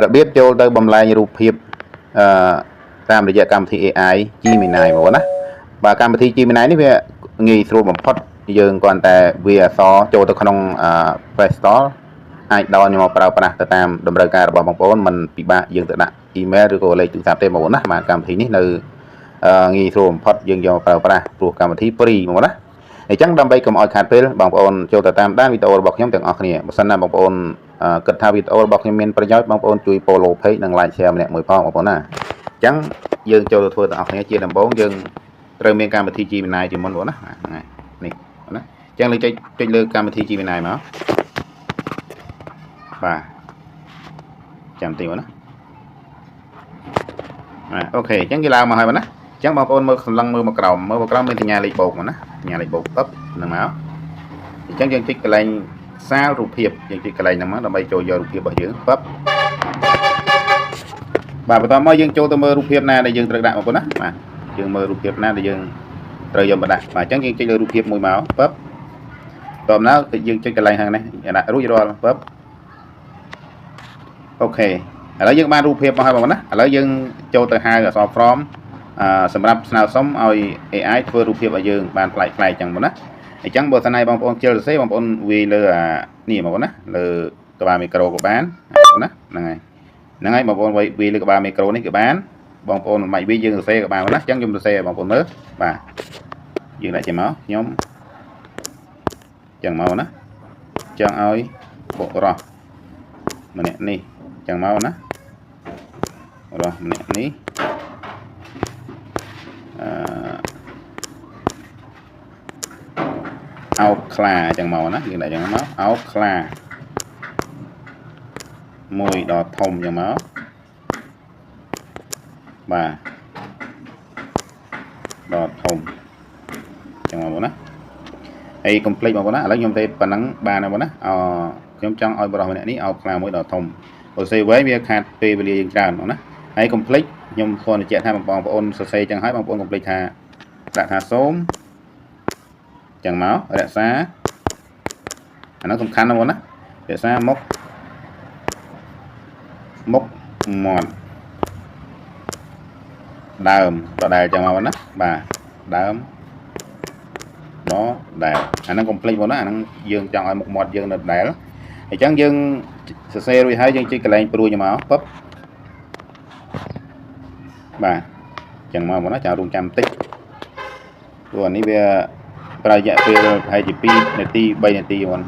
របៀបចូលទៅបំលែងរូបភាពតាមរយៈកម្មវិធី AI Gemini បងប្អូនណាបាទកម្មវិធី Gemini នេះវាងាយស្រួលបំផុតយើងគ្រាន់តែវាអក្សរចូលទៅក្នុង Play Store អាចដោនមកប្រើប្រាស់ទៅតាមតម្រូវការរបស់បងប្អូនមិនពិបាកយើងទៅដាក់ email ឬក៏លេខទូរស័ព្ទទេបងប្អូនណាបាទកម្មវិធីនេះនៅងាយស្រួលបំផុតយើងយកមកប្រើប្រាស់ព្រោះកម្មវិធី free បងប្អូនណាអញ្ចឹងដើម្បីកុំឲ្យខាតពេលបងប្អូនចូលទៅតាមដានវីដេអូរបស់ខ្ញុំទាំងអស់គ្នាបើសិនណាបងប្អូនគិតថាវីដេអូរបស់ខ្ញុំមានប្រយោជន៍បងប្អូនជួយ follow page និង like share ម្នាក់មួយផងបងប្អូនណាអញ្ចឹងយើងចូលទៅធ្វើទាំងអស់គ្នាជាដំបូងយើងត្រូវមានកម្មវិធី Gemini ជាមុនបងប្អូនណាហ្នឹងនេះណាអញ្ចឹងលើចុចលើកម្មវិធី Gemini មកបាទចាំតិចបងណាអូខេអញ្ចឹងគេឡើងមកហើយបងណាអញ្ចឹងបងប្អូនមើលសម្លឹងមើលមកក្រោមមានសញ្ញាលេខបូកមកណាសញ្ញាលេខបូកពឹបហ្នឹងមកអញ្ចឹងយើងចុចកន្លែងសាររូបភាពយើងចុចកន្លែងហ្នឹងមកដើម្បីចូលយករូបភាពរបស់យើងពឹបបាទបន្តមកយើងចូលទៅមើលរូបភាពណាដែលយើងត្រូវដាក់បងប្អូនណាបាទយើងមើលរូបភាពណាដែលយើងត្រូវយកមកដាក់បាទអញ្ចឹងយើងចុចលើរូបភាពមួយមកពឹបតោះណាយើងចុចកន្លែងខាងនេះដាក់រួចរាល់ពឹបអូខេឥឡូវយើងបានរូបភាពមកហើយបងប្អូនណាឥឡូវយើងចូលទៅហៅអក្សរ from សម្រាប់ស្នើសុំឲ្យ AI ធ្វើរូបភាពឲ្យយើងបានប្លែកៗចឹងបងណាអញ្ចឹងបើសិនណាបងប្អូនជិលសរសេរបងប្អូនវាយលើនេះបងប្អូនណាលើក្បាលមីក្រូក៏បានណាហ្នឹងហើយបងប្អូនវាយលើក្បាលមីក្រូនេះក៏បានបងប្អូនមិនបាច់វាយយើងសរសេរក៏បានណាអញ្ចឹងខ្ញុំសរសេរឲ្យបងប្អូនមើលបាទយើងដាក់ចេញមកខ្ញុំចឹងមកណាចឹងឲ្យបុរសម្នាក់នេះចឹងមកណារស់ម្នាក់នេះអោបខ្លាចឹងមកណាយើងដាក់ចឹងមកអោបខ្លាមួយដល់ធំចឹងមកបាទដល់ធំចឹងមកណាហើយកុំភ្លេចបងប្អូនណាឥឡូវខ្ញុំទេប៉ុណ្ណឹងបានហើយបងប្អូនណាខ្ញុំចង់ឲ្យបរិសម្នាក់នេះអោបខ្លាមួយដល់ធំបើសេវែងវាខាតពេលវេលាយើងច្រើនបងណាហើយកុំភ្លេចខ្ញុំខនបញ្ជាក់ថាបងប្អូនសរសេរចឹងហើយបងប្អូនកុំភ្លេចថាដាក់ថាសូមចឹងមករក្សាអានោះសំខាន់ណាស់បងណារក្សាមុខមាត់ដើមដដែលចឹងមកបងណាបាទដើមដដែលអានោះកុំភ្លេចបងណាអានោះយើងចង់ឲ្យមុខមាត់យើងនៅដដែលអញ្ចឹងយើងសរសេររួចហើយយើងចុចកន្លែងព្រួយមកពឹបបាទចឹងមកបងណាចាំរងចាំបន្តិចព្រោះអានេះវាប្រហែលរយៈពេលប្រហែលជា2នាទី3នាទីបង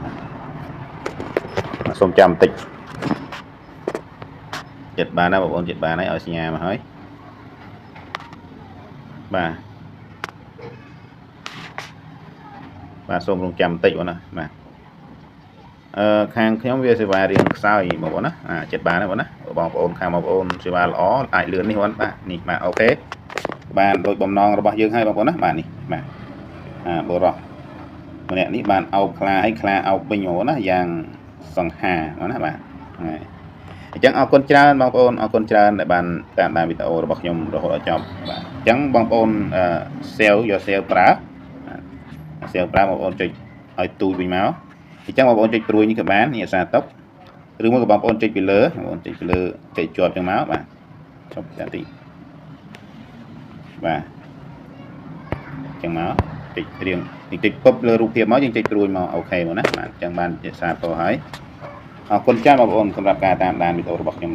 សូមចាំបន្តិចចិត្តបានណាបងប្អូនចិត្តបានហើយឲ្យសញ្ញាមកហើយបាទសូមរងចាំបន្តិចបងណាបាទខាងខ្ញុំវាសេវារៀងខ្សោយបងប្អូនណាចិត្តបានហើយបងណាបងប្អូនខាងបងប្អូនសេវាល្អអាចលឿននេះបងបាទនេះបាទអូខេបានដូចបំណងរបស់យើងហើយបងប្អូនណាបាទនេះបាទបុរសម្នាក់នេះបានអោបខ្លាហើយខ្លាអោបវិញបងប្អូនណាយ៉ាងសង្ហាបងណាបាទហ្នឹងហើយអញ្ចឹងអរគុណច្រើនបងប្អូនអរគុណច្រើនដែលបានតាមដានវីដេអូរបស់ខ្ញុំរហូតដល់ចប់បាទអញ្ចឹងបងប្អូនsave យក save ប្រើបងប្អូនចុចឲ្យទូចវិញមកអញ្ចឹងបងប្អូនចុចព្រួយនេះក៏បាននេះអាសាតុកឬមួយក៏បងប្អូនចុចពីលើបងប្អូនចុចពីលើចុចជាប់ចឹងមកបាទចុចតាទីបាទចឹងមកចុចរៀងតិចពឹបលើរូបភាពមកយើងចុចព្រួយមកអូខេមកណាបាទអញ្ចឹងបានជាសាទរហើយអរគុណច្រើនបងប្អូនសម្រាប់ការតាមដានវីដេអូរបស់ខ្ញុំ